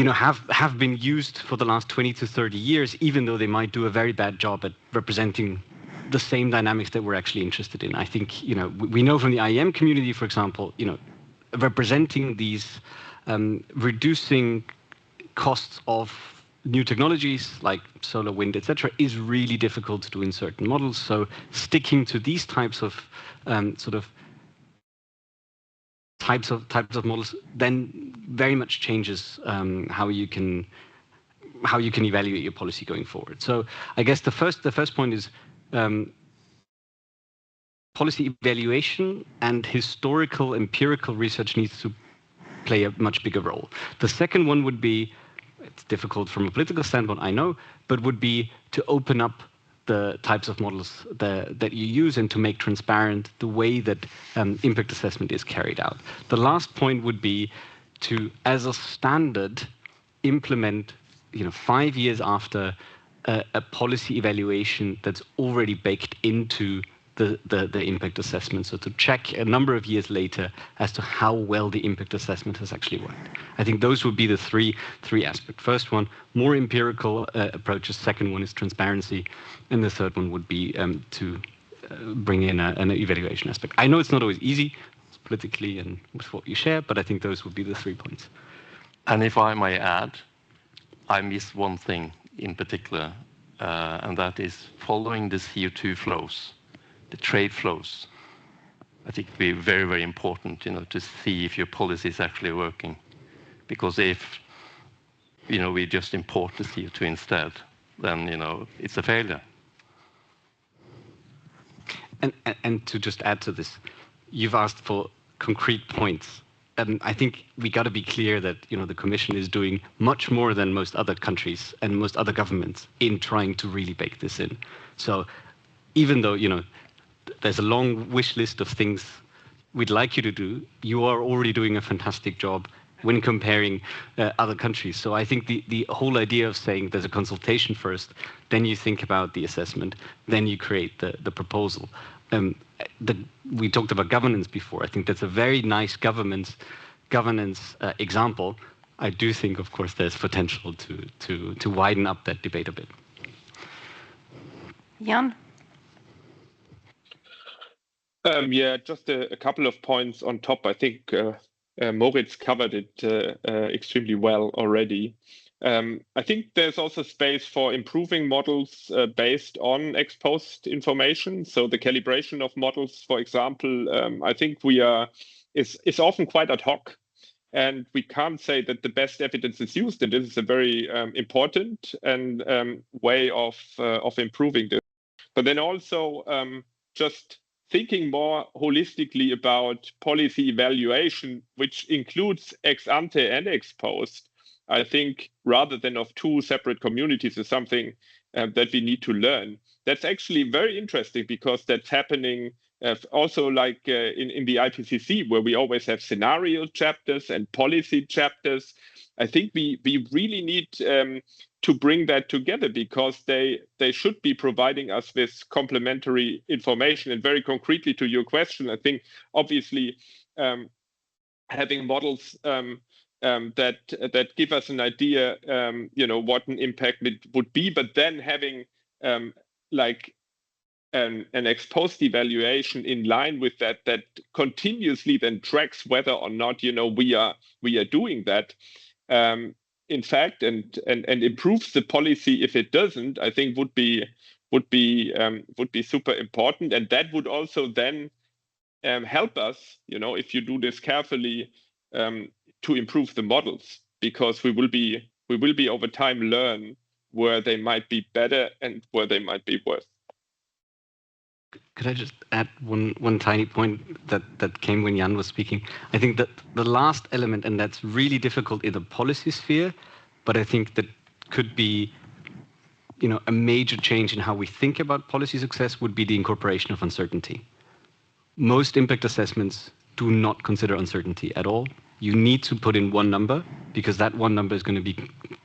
have been used for the last 20 to 30 years, even though they might do a very bad job at representing the same dynamics that we're actually interested in. I think we know from the IEM community, for example, representing these reducing costs of new technologies like solar, wind, etc., is really difficult to do in certain models. So sticking to these types of types of models then very much changes how you can evaluate your policy going forward. So I guess the first point is policy evaluation and historical empirical research needs to play a much bigger role. The second one would be, it's difficult from a political standpoint, I know, but would be to open up the types of models that you use and to make transparent the way that impact assessment is carried out. The last point would be to, as a standard, implement 5 years after a policy evaluation that's already baked into the impact assessment. So to check a number of years later as to how well the impact assessment has actually worked. I think those would be the three aspects. First one, more empirical approaches. Second one is transparency. And the third one would be to bring in an evaluation aspect. I know it's not always easy, politically and with what you share, but I think those would be the 3 points. And if I may add, I miss one thing in particular, and that is following the CO2 flows, the trade flows. I think it would be very, very important, to see if your policy is actually working. Because if, we just import the CO2 instead, then, it's a failure. And to just add to this, you've asked for concrete points. I think we got to be clear that the Commission is doing much more than most other countries and most other governments in trying to really bake this in. So even though there's a long wish list of things we'd like you to do, you are already doing a fantastic job when comparing other countries. So I think the whole idea of saying there's a consultation first, then you think about the assessment, then you create the proposal. We talked about governance before. I think that's a very nice governance example. I do think, of course, there's potential to widen up that debate a bit. Jan? Yeah, just a couple of points on top. I think Moritz covered it extremely well already. I think there's also space for improving models based on ex post information. So the calibration of models, for example, I think is often quite ad hoc, and we can't say that the best evidence is used. And this is a very important and way of improving this. But then also just thinking more holistically about policy evaluation, which includes ex ante and ex post, I think, rather than of two separate communities, is something that we need to learn. That's actually very interesting because that's happening also like in the IPCC, where we always have scenario chapters and policy chapters. I think we really need to bring that together, because they should be providing us with complementary information. And very concretely to your question, I think obviously having models that give us an idea, what an impact it would be, but then having like an ex post evaluation in line with that continuously then tracks whether or not we are doing that, in fact, and improves the policy if it doesn't. I think would be super important, and that would also then help us, if you do this carefully, to improve the models, because we will be over time learn where they might be better and where they might be worse. Could I just add one tiny point that came when Jan was speaking? I think that the last element, and that's really difficult in the policy sphere, but I think that could be, a major change in how we think about policy success, would be the incorporation of uncertainty. Most impact assessments do not consider uncertainty at all. You need to put in one number, because that one number is going to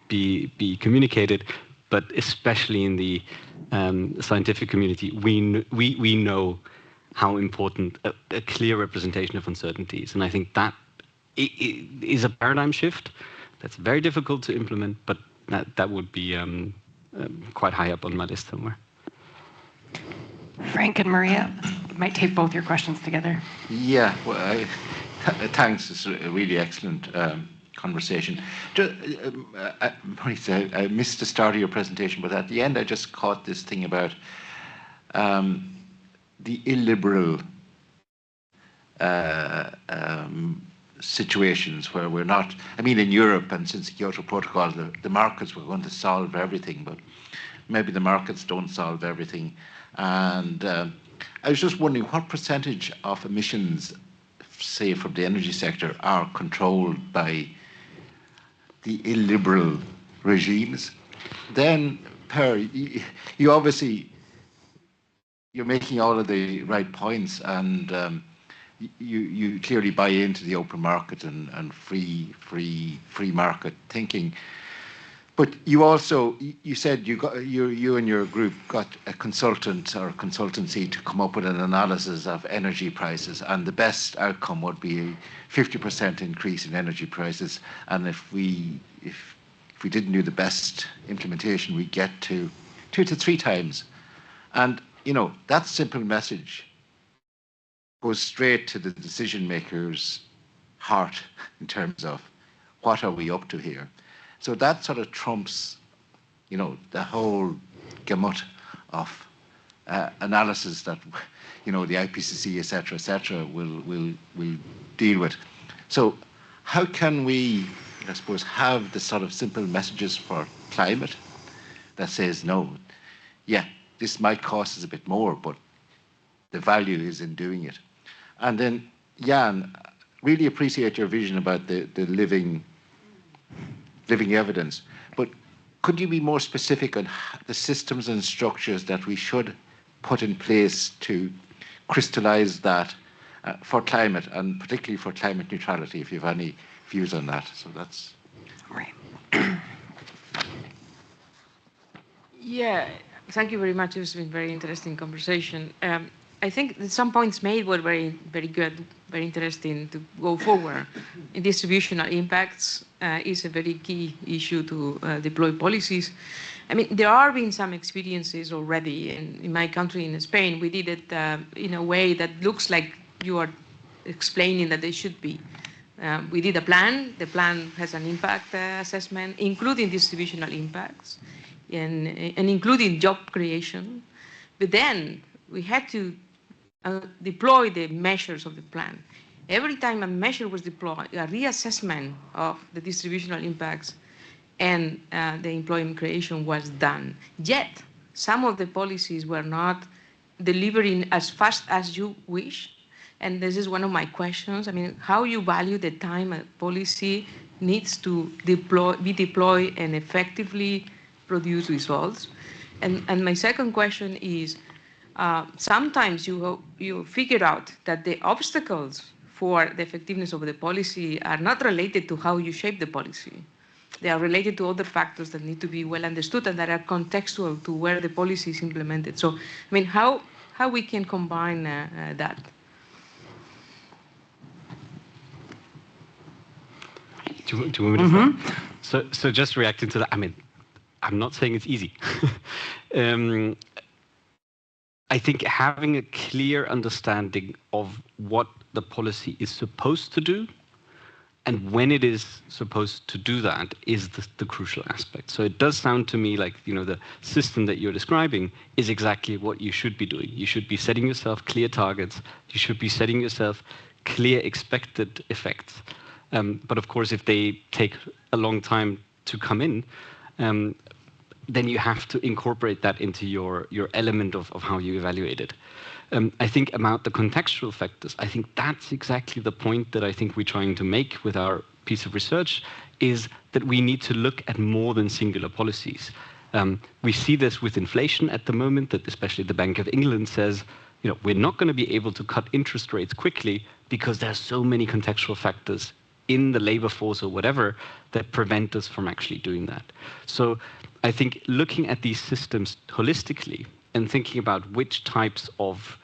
be communicated. But especially in the scientific community, we know how important a clear representation of uncertainty is. And I think that is a paradigm shift that's very difficult to implement, but that would be quite high up on my list somewhere. Frank and Maria, you might take both your questions together. Yeah, well, thanks. It's a really excellent conversation. Maurice, I missed the start of your presentation, but at the end I just caught this thing about the illiberal situations where we're not, in Europe and since the Kyoto Protocol, the markets were going to solve everything, but maybe the markets don't solve everything. And I was just wondering what percentage of emissions, say from the energy sector, are controlled by the illiberal regimes. Then, Per, you obviously, you're making all of the right points, and you clearly buy into the open market and free market thinking. But you also, you said you and your group got a consultant or a consultancy to come up with an analysis of energy prices, and the best outcome would be a 50% increase in energy prices. And if we didn't do the best implementation, we get to 2 to 3 times. And that simple message goes straight to the decision maker's heart in terms of what are we up to here. So that sort of trumps, the whole gamut of analysis that, the IPCC, et cetera, will deal with. So how can we, I suppose, have the sort of simple messages for climate that says, no, yeah, this might cost us a bit more, but the value is in doing it. And then, Jan, really appreciate your vision about the living evidence, but could you be more specific on the systems and structures that we should put in place to crystallize that for climate, and particularly for climate neutrality, if you have any views on that? So that's Right. Yeah, thank you very much. It's been a very interesting conversation. I think that some points made were very, very good, very interesting to go forward. Distributional impacts is a very key issue to deploy policies. There are been some experiences already in my country, in Spain. We did it in a way that looks like you are explaining that they should be. We did a plan. The plan has an impact assessment, including distributional impacts and including job creation. But then we had to deploy the measures of the plan. Every time a measure was deployed, a reassessment of the distributional impacts and the employment creation was done. Yet, some of the policies were not delivering as fast as you wish. And this is one of my questions. How you value the time a policy needs to be deployed and effectively produce results. And my second question is, sometimes you figure out that the obstacles for the effectiveness of the policy are not related to how you shape the policy. They are related to other factors that need to be well understood and that are contextual to where the policy is implemented. So, how we can combine that? Do Do you want me to start? So just reacting to that, I mean, I'm not saying it's easy. I think having a clear understanding of what the policy is supposed to do and when it is supposed to do that is the crucial aspect. So it does sound to me like, you know, the system that you're describing is exactly what you should be doing. You should be setting yourself clear targets. You should be setting yourself clear expected effects. But of course, if they take a long time to come in, then you have to incorporate that into your element of how you evaluate it. I think about the contextual factors, I think that's exactly the point that I think we're trying to make with our piece of research, is that we need to look at more than singular policies. We see this with inflation at the moment, that especially the Bank of England says, you know, we're not going to be able to cut interest rates quickly because there are so many contextual factors in the labor force or whatever that prevent us from actually doing that. So I think looking at these systems holistically and thinking about which types of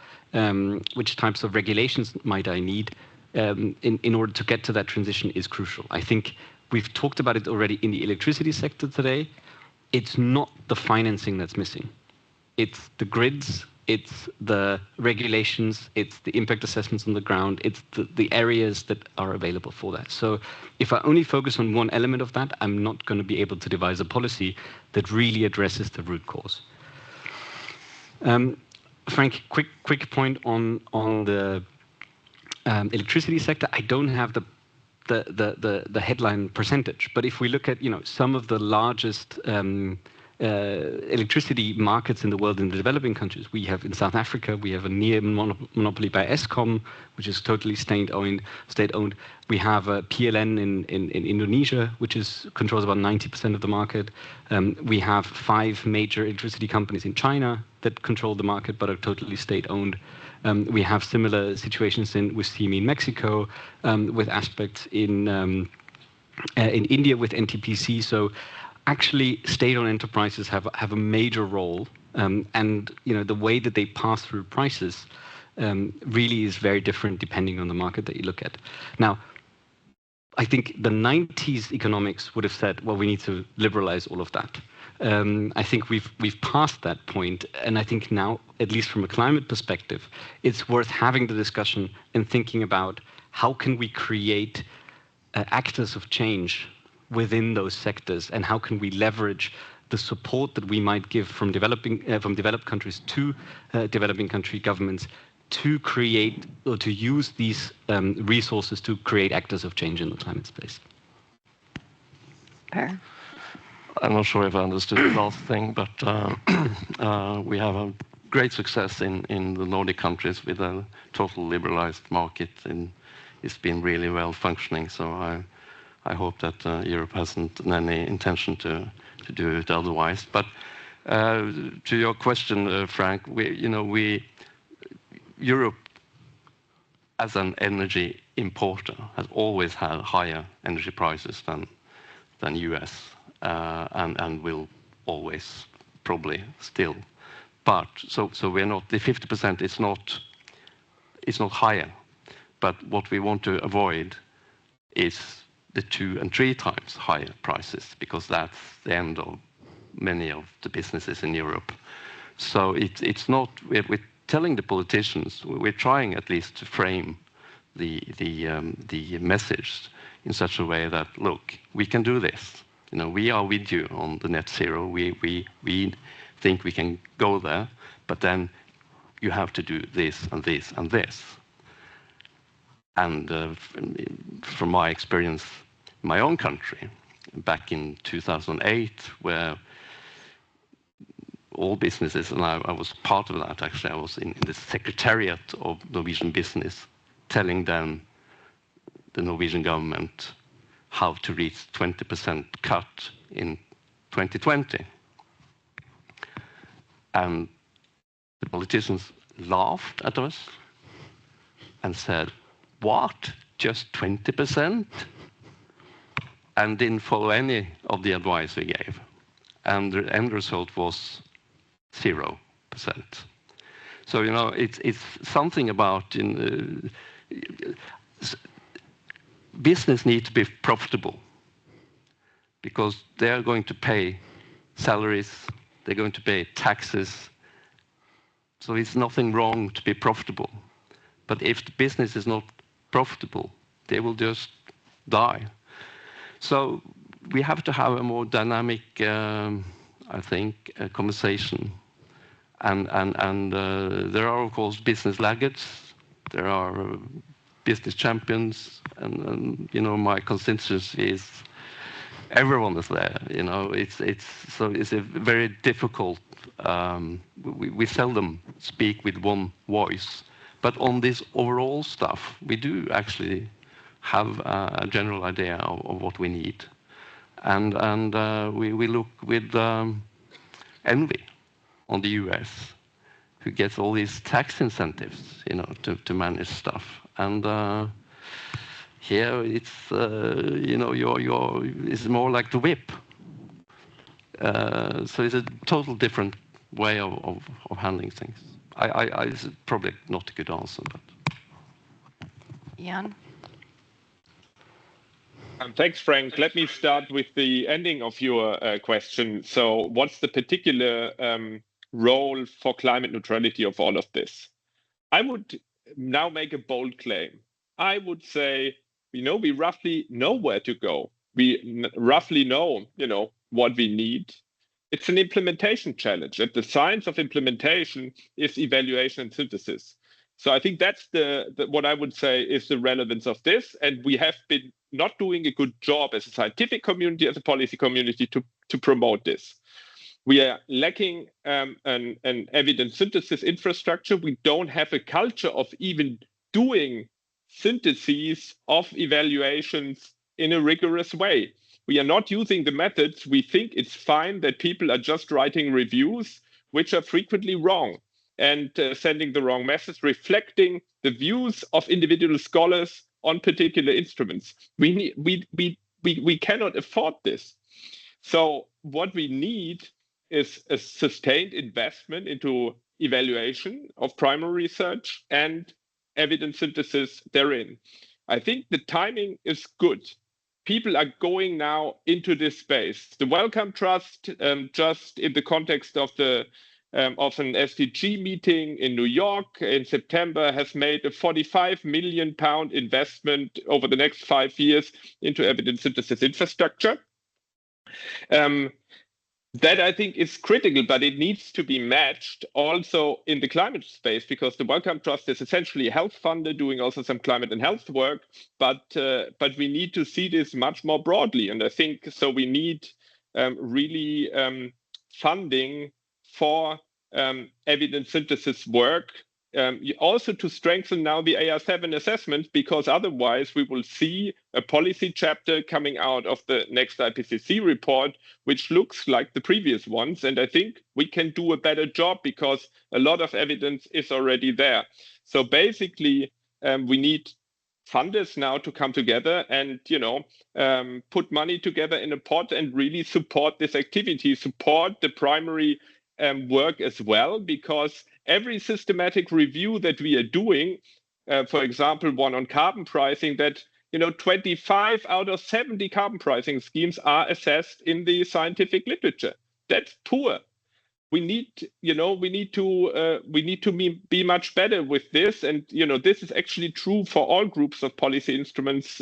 regulations might I need in order to get to that transition is crucial. I think we've talked about it already in the electricity sector today. It's not the financing that's missing. It's the grids, it's the regulations, it's the impact assessments on the ground, it's the areas that are available for that. So if I only focus on one element of that, I'm not going to be able to devise a policy that really addresses the root cause. Frank, quick point on the electricity sector. I don't have the headline percentage, but if we look at, you know, some of the largest electricity markets in the world in the developing countries. We have in South Africa, we have a near monopoly by Eskom, which is totally state-owned. We have a PLN in Indonesia, which controls about 90% of the market. We have 5 major electricity companies in China that control the market but are totally state-owned. We have similar situations with CME in Mexico, with aspects in India with NTPC. So actually, state-owned enterprises have a major role, and you know the way that they pass through prices really is very different depending on the market that you look at. Now, I think the 90s economics would have said, well, we need to liberalize all of that. I think we've passed that point, and I think now, at least from a climate perspective, it's worth having the discussion and thinking about how can we create actors of change within those sectors, and how can we leverage the support that we might give from developed countries to developing country governments to create or to use these resources to create actors of change in the climate space. Per? I'm not sure if I understood the last thing, but we have a great success in the Nordic countries with a total liberalized market, and it's been really well functioning. So I hope that Europe hasn't any intention to do it otherwise. But to your question, Frank, Europe, as an energy importer, has always had higher energy prices than US, and will always probably still. But so we're not, the 50% is not higher. But what we want to avoid is the 2 and 3 times higher prices, because that's the end of many of the businesses in Europe. So it's not, we're telling the politicians, we're trying at least to frame the message in such a way that, look, we can do this. You know, we are with you on the net zero. We think we can go there, but then you have to do this and this and this. And from my experience in my own country, back in 2008, where all businesses, and I was part of that actually, I was in the secretariat of Norwegian business, telling them, the Norwegian government, how to reach 20% cut in 2020. And the politicians laughed at us and said, what, just 20%? And didn't follow any of the advice we gave. And the end result was 0%. So, you know, it's something about business needs to be profitable. because they are going to pay salaries, they're going to pay taxes. So it's nothing wrong to be profitable. But if the business is not profitable, they will just die. So we have to have a more dynamic, I think, conversation. And there are, of course, business laggards. There are business champions. And you know, my constituency is everyone is there. You know, it's a very difficult. We seldom speak with one voice. But on this overall stuff, we do actually have a general idea of what we need. And we look with envy on the US, who gets all these tax incentives, you know, to manage stuff. And here it's, you know, it's more like the whip. So it's a total different way of handling things. It's probably not a good answer, but. Jan? Thanks, Frank. Let me start with the ending of your question. So what's the particular role for climate neutrality of all of this? I would now make a bold claim. I would say, you know, we roughly know where to go. We roughly know, you know, what we need. It's an implementation challenge, and the science of implementation is evaluation and synthesis. So I think that's what I would say is the relevance of this. And we have been not doing a good job as a scientific community, as a policy community to promote this. We are lacking an evidence synthesis infrastructure. We don't have a culture of even doing syntheses of evaluations in a rigorous way. We are not using the methods. We think it's fine that people are just writing reviews, which are frequently wrong, and sending the wrong message, reflecting the views of individual scholars on particular instruments. We cannot afford this. So what we need is a sustained investment into evaluation of primary research and evidence synthesis therein. I think the timing is good. People are going now into this space. The Wellcome Trust, just in the context of an SDG meeting in New York in September, has made a £45 million investment over the next 5 years into evidence synthesis infrastructure. That I think is critical, but it needs to be matched also in the climate space, because the Wellcome Trust is essentially a health funder doing also some climate and health work, but we need to see this much more broadly. And I think so we need really funding for evidence synthesis work, also to strengthen now the AR7 assessment, because otherwise we will see a policy chapter coming out of the next IPCC report, which looks like the previous ones. And I think we can do a better job because a lot of evidence is already there. So basically, we need funders now to come together and, you know, put money together in a pot and really support this activity, support the primary work as well, because every systematic review that we are doing, for example, one on carbon pricing, that 25 out of 70 carbon pricing schemes are assessed in the scientific literature. That's poor. We need to be much better with this, and this is actually true for all groups of policy instruments.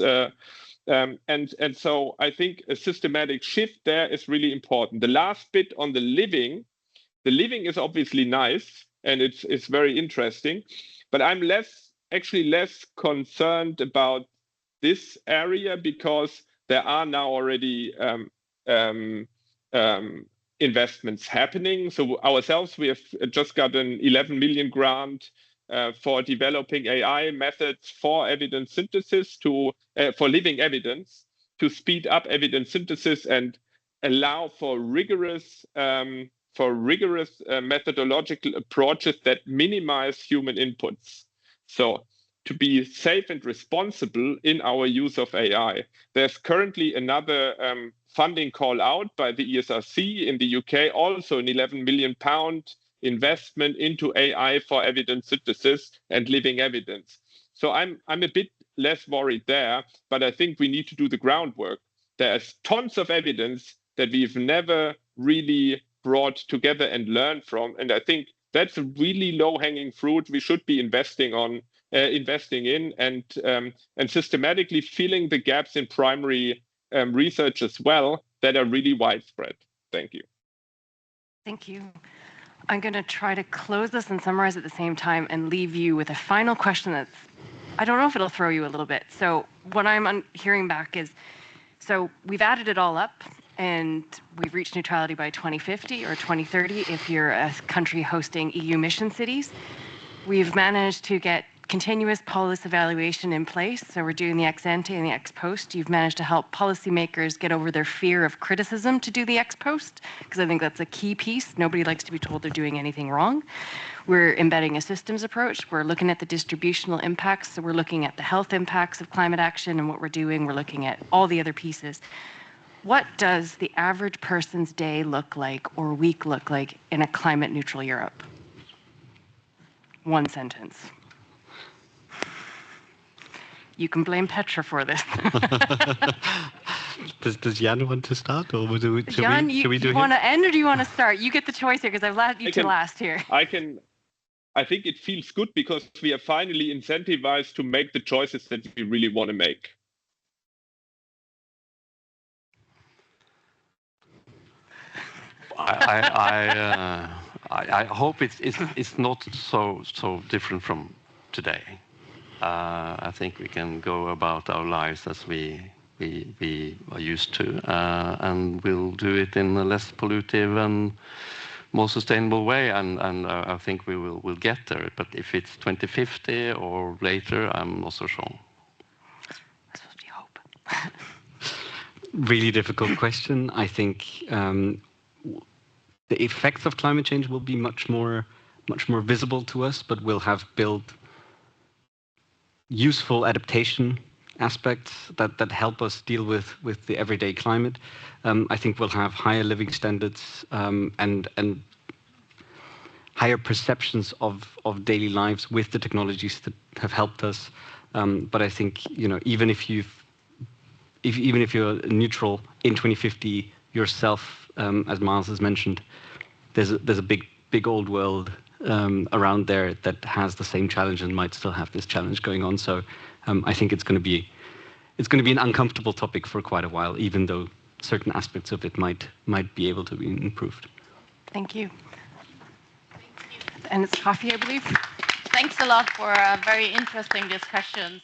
And so I think a systematic shift there is really important. The last bit on the living is obviously nice and it's very interesting, but I'm less concerned about this area because there are now already investments happening. So ourselves, we have just got an 11 million grant for developing AI methods for evidence synthesis for living evidence, to speed up evidence synthesis and allow for rigorous methodological approaches that minimize human inputs. So to be safe and responsible in our use of AI. There's currently another funding call out by the ESRC in the UK, also an 11 million pound investment into AI for evidence synthesis and living evidence. So I'm a bit less worried there, but I think we need to do the groundwork. there's tons of evidence that we've never really brought together and learned from. And I think that's a really low-hanging fruit we should be investing in, and systematically filling the gaps in primary research as well that are really widespread. Thank you. Thank you. I'm going to try to close this and summarize at the same time and leave you with a final question that's, I don't know if it'll throw you a little bit. So what I'm hearing back is, so we've added it all up and we've reached neutrality by 2050 or 2030 if you're a country hosting EU mission cities. We've managed to get continuous policy evaluation in place. So we're doing the ex ante and the ex post. You've managed to help policymakers get over their fear of criticism to do the ex post, because I think that's a key piece. Nobody likes to be told they're doing anything wrong. We're embedding a systems approach. We're looking at the distributional impacts. So we're looking at the health impacts of climate action and what we're doing. We're looking at all the other pieces. What does the average person's day look like or week look like in a climate neutral Europe? One sentence. You can blame Petra for this. Does Jan want to start, or should we do Jan, you want to end or do you want to start? You get the choice here because I've let you to last here. I think it feels good because we are finally incentivized to make the choices that we really want to make. I hope it's not so different from today. I think we can go about our lives as we are used to, and we'll do it in a less pollutive and more sustainable way. And I think we'll get there. But if it's 2050 or later, I'm not so sure. That's what we hope. Really difficult question. I think the effects of climate change will be much more visible to us, but we'll have built useful adaptation aspects that help us deal with the everyday climate. I think we'll have higher living standards and higher perceptions of daily lives with the technologies that have helped us. But I think, you know, even if you're neutral in 2050 yourself, as Miles has mentioned, there's a big old world around there that has the same challenge and might still have this challenge going on. So I think it's going to be an uncomfortable topic for quite a while, even though certain aspects of it might be able to be improved. Thank you. And it's coffee, I believe. Thanks a lot for a very interesting discussion.